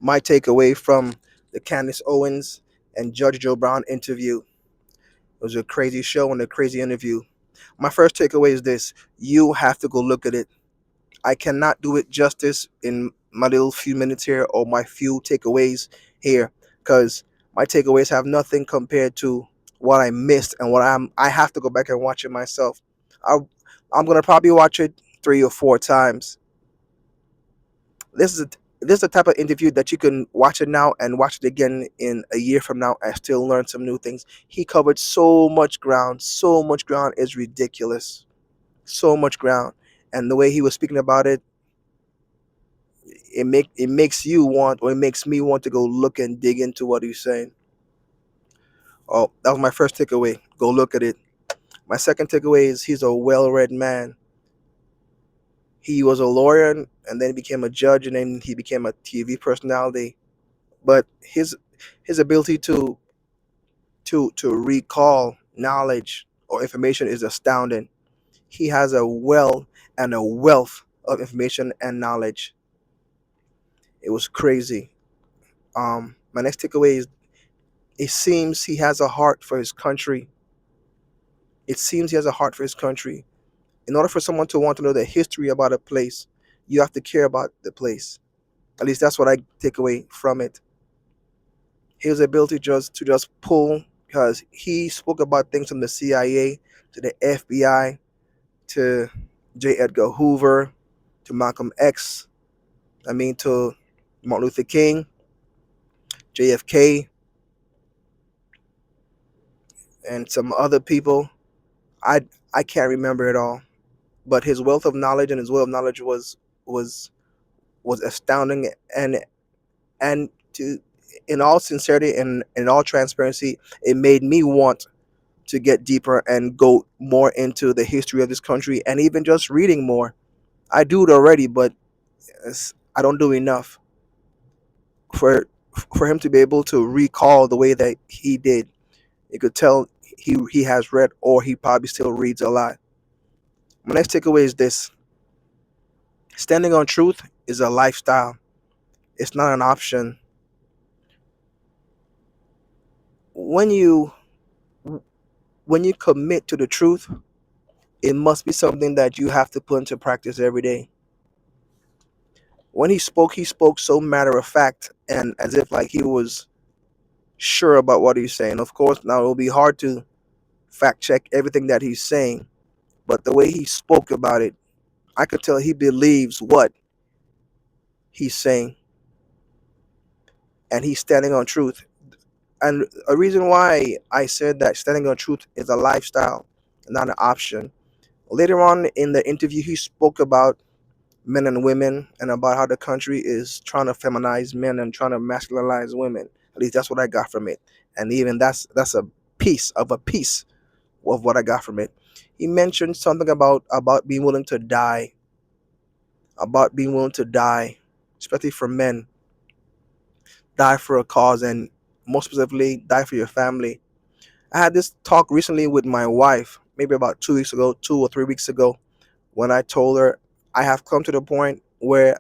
My takeaway from the Candace Owens and Judge Joe Brown interview. It was a crazy show and a crazy interview. My first takeaway is this: you have to go look at it. I cannot do it justice in my little few minutes here or my few takeaways here, because my takeaways have nothing compared to what I missed and what I have to go back and watch it myself. I I'm gonna probably watch it 3 or 4 times. This is this is the type of interview that you can watch it now and watch it again in a year from now and still learn some new things. He covered so much ground. So much ground is ridiculous. So much ground, and the way he was speaking about it, it makes you want, or it makes me want to go look and dig into what he's saying. Oh, that was my first takeaway. Go look at it. My second takeaway is he's a well-read man. He was a lawyer and then he became a judge and then he became a TV personality. But his ability to recall knowledge or information is astounding. He has a wealth of information and knowledge. It was crazy. My next takeaway is it seems he has a heart for his country. It seems he has a heart for his country. In order for someone to want to know the history about a place, you have to care about the place. At least that's what I take away from it. His ability just pull, because he spoke about things from the CIA to the FBI to J. Edgar Hoover to Malcolm X. I mean to Martin Luther King, JFK, and some other people. I I can't remember it all, but his wealth of knowledge and his wealth of knowledge was was astounding, and to in all sincerity and in all transparency, it made me want to get deeper and go more into the history of this country and even just reading more. I do it already, but I don't do enough for for him to be able to recall the way that he did. You could tell he has read, or he probably still reads a lot. My next takeaway is this: standing on truth is a lifestyle. It's not an option. When you when you commit to the truth, it must be something that you have to put into practice every day. When he spoke so matter of fact and as if like he was sure about what he's saying. Of course, now it'll be hard to fact check everything that he's saying, but the way he spoke about it, I could tell he believes what he's saying and he's standing on truth. And a reason why I said that standing on truth is a lifestyle, not an option. Later on in the interview, he spoke about men and women and about how the country is trying to feminize men and trying to masculinize women. At least that's what I got from it. And even that's a piece of what I got from it. He mentioned something about being willing to die, about being willing to die, especially for men, die for a cause, and most specifically, die for your family. I had this talk recently with my wife, maybe about 2 weeks ago, 2 or 3 weeks ago, when I told her I have come to the point where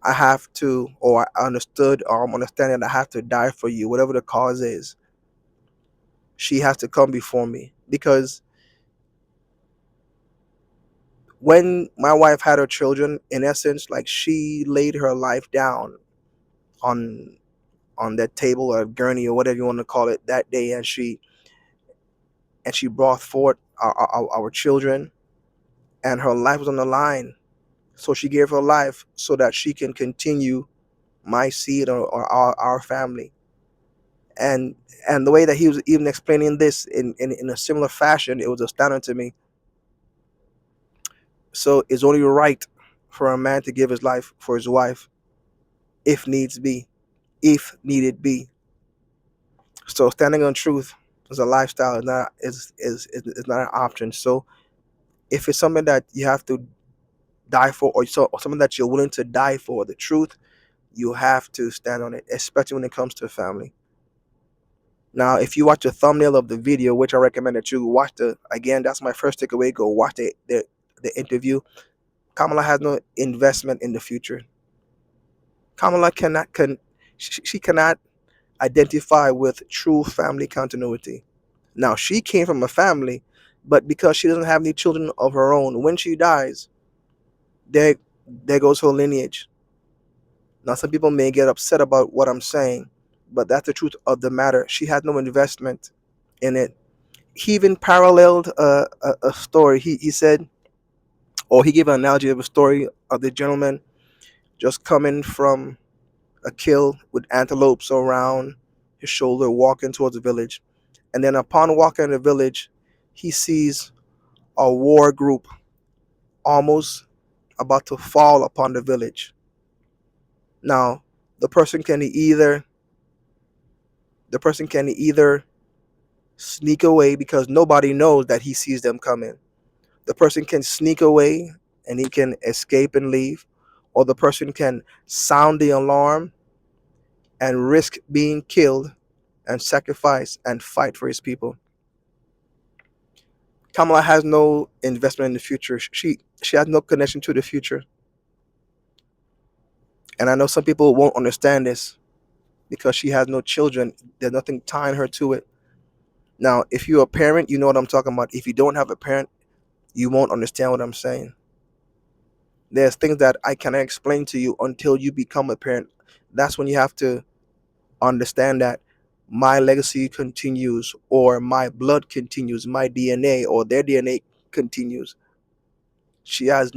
I have to, or I understood, or I'm understanding that I have to die for you, whatever the cause is. She has to come before me because when my wife had her children, in essence, like she laid her life down on that table or gurney or whatever you want to call it that day, and she brought forth our children, and her life was on the line. So she gave her life so that she can continue my seed, or our family. And the way that he was even explaining this in a similar fashion, it was astounding to me. So it's only right for a man to give his life for his wife, if needs be, if needed be. So standing on truth is a lifestyle, is not an option. So if it's something that you have to die for, or something that you're willing to die for, the truth, you have to stand on it, especially when it comes to family. Now, if you watch the thumbnail of the video, which I recommend that you watch again, that's my first takeaway. Go watch the interview. Kamala has no investment in the future. Kamala she cannot identify with true family continuity. Now she came from a family, but because she doesn't have any children of her own, when she dies, there there goes her lineage. Now some people may get upset about what I'm saying, but that's the truth of the matter. She had no investment in it. He even paralleled a story. He said, or he gave an analogy of a story of the gentleman just coming from a kill with antelopes around his shoulder, walking towards the village. And then upon walking in the village, he sees a war group almost about to fall upon the village. Now, the person can either the person can either sneak away because nobody knows that he sees them coming. The person can sneak away and he can escape and leave, or the person can sound the alarm and risk being killed and sacrifice and fight for his people. Kamala has no investment in the future. She has no connection to the future. And I know some people won't understand this because she has no children. There's nothing tying her to it. Now, if you're a parent, you know what I'm talking about. If you don't have a parent, you won't understand what I'm saying. There's things that I cannot explain to you until you become a parent. That's when you have to understand that my legacy continues, or my blood continues, my DNA or their DNA continues. She has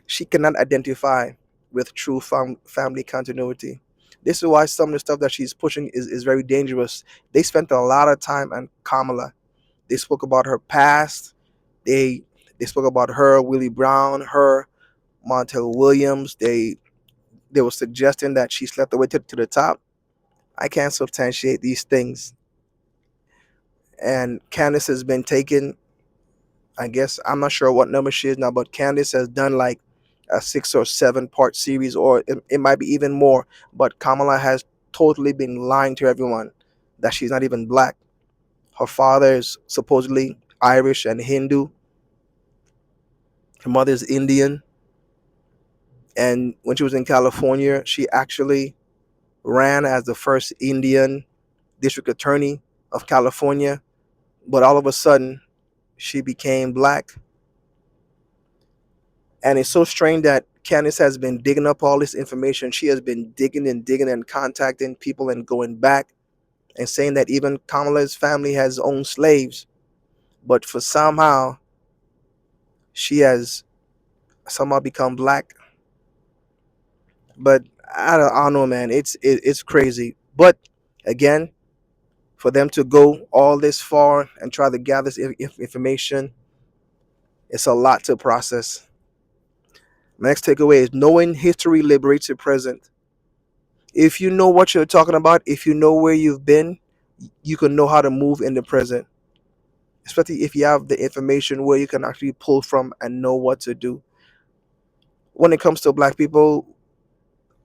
she cannot identify with true family continuity. This is why some of the stuff that she's pushing is very dangerous. They spent a lot of time on Kamala. They spoke about her past. They spoke about her, Willie Brown, her, Montel Williams. They were suggesting that she slept the way to the top. I can't substantiate these things. And Candace has been taken, I guess, I'm not sure what number she is now, but Candace has done like a 6 or 7 part series, or it might be even more. But Kamala has totally been lying to everyone that she's not even black. Her father is supposedly Irish and Hindu. Her mother is Indian. And when she was in California, she actually ran as the first Indian district attorney of California. But all of a sudden, she became black. And it's so strange that Candace has been digging up all this information. She has been digging and contacting people and going back and saying that even Kamala's family has owned slaves. But for somehow, she has somehow become black. But I don't know, man. It's crazy. But again, for them to go all this far and try to gather this information, it's a lot to process. My next takeaway is knowing history liberates the present. If you know what you're talking about, if you know where you've been, you can know how to move in the present, especially if you have the information where you can actually pull from and know what to do. When it comes to black people,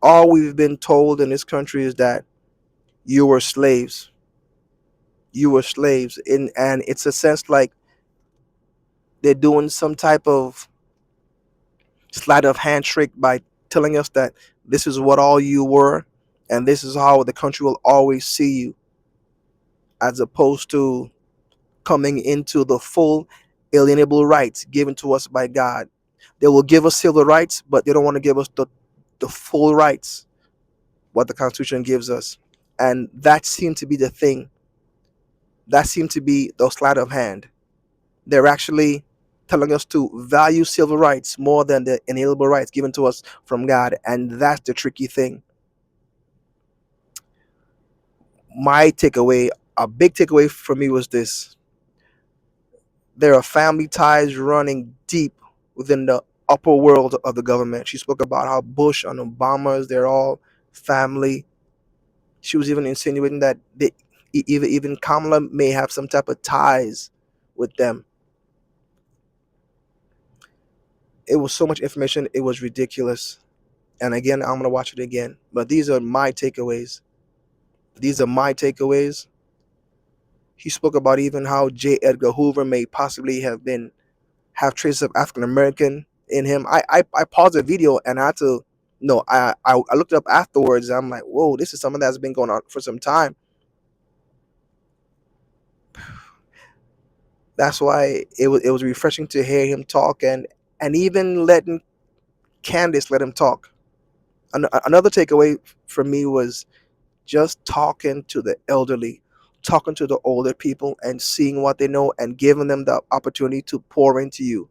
all we've been told in this country is that you were slaves. You were slaves. And it's a sense like they're doing some type of sleight of hand trick by telling us that this is what all you were and this is how the country will always see you, as opposed to coming into the full alienable rights given to us by God. They will give us civil rights, but they don't want to give us the full rights, what the Constitution gives us. And that seemed to be the thing. That seemed to be the sleight of hand. They're actually telling us to value civil rights more than the inalienable rights given to us from God. And that's the tricky thing. My takeaway, a big takeaway for me was this: there are family ties running deep within the upper world of the government. She spoke about how Bush and Obama's, they're all family. She was even insinuating that even Kamala may have some type of ties with them. It was so much information, it was ridiculous. And again, I'm going to watch it again. But these are my takeaways. These are my takeaways. He spoke about even how J. Edgar Hoover may possibly have traces of African American in him. I paused the video and I had to No, I looked it up afterwards. I'm like, whoa, this is something that's been going on for some time. That's why it was refreshing to hear him talk, and even letting Candace let him talk. Another takeaway for me was just talking to the elderly, talking to the older people, and seeing what they know and giving them the opportunity to pour into you.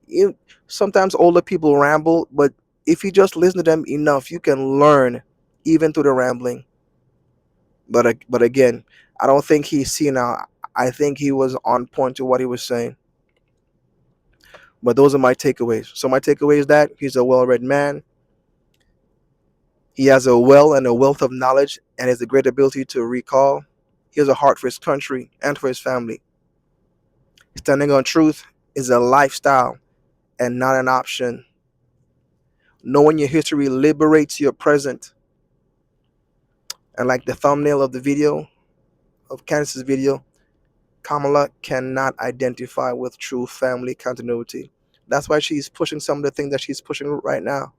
you Sometimes older people ramble, but if you just listen to them enough, you can learn even through the rambling. But again, I don't think he's senile. I think he was on point to what he was saying. But those are my takeaways. So my takeaway is that he's a well-read man. He has a well and a wealth of knowledge and has a great ability to recall. He has a heart for his country and for his family. Standing on truth is a lifestyle and not an option. Knowing your history liberates your present. And like the thumbnail of the video, of Candace's video, Kamala cannot identify with true family continuity. That's why she's pushing some of the things that she's pushing right now.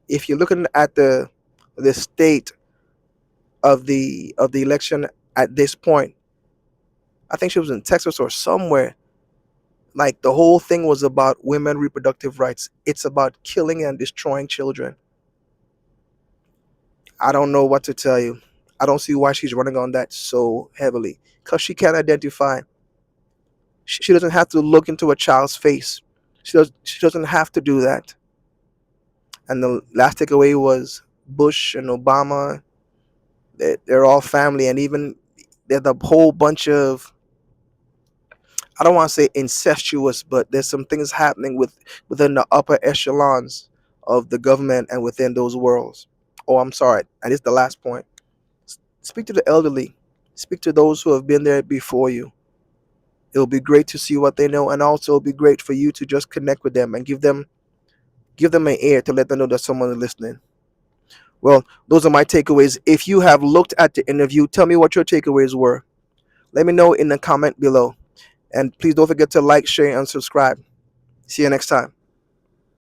If you're looking at the state of the election at this point, I think she was in Texas or somewhere. Like the whole thing was about women reproductive rights. It's about killing and destroying children. I don't know what to tell you. I don't see why she's running on that so heavily. Because she can't identify. She doesn't have to look into a child's face. She doesn't have to do that. And the last takeaway was Bush and Obama. They're all family, and even there's a whole bunch of, I don't want to say incestuous, but there's some things happening within the upper echelons of the government and within those worlds. Oh, I'm sorry. And it's the last point. Speak to the elderly. Speak to those who have been there before you. It'll be great to see what they know, and also it'll be great for you to just connect with them and give them an ear to let them know that someone is listening. Well, those are my takeaways. If you have looked at the interview, tell me what your takeaways were. Let me know in the comment below. And please don't forget to like, share, and subscribe. See you next time.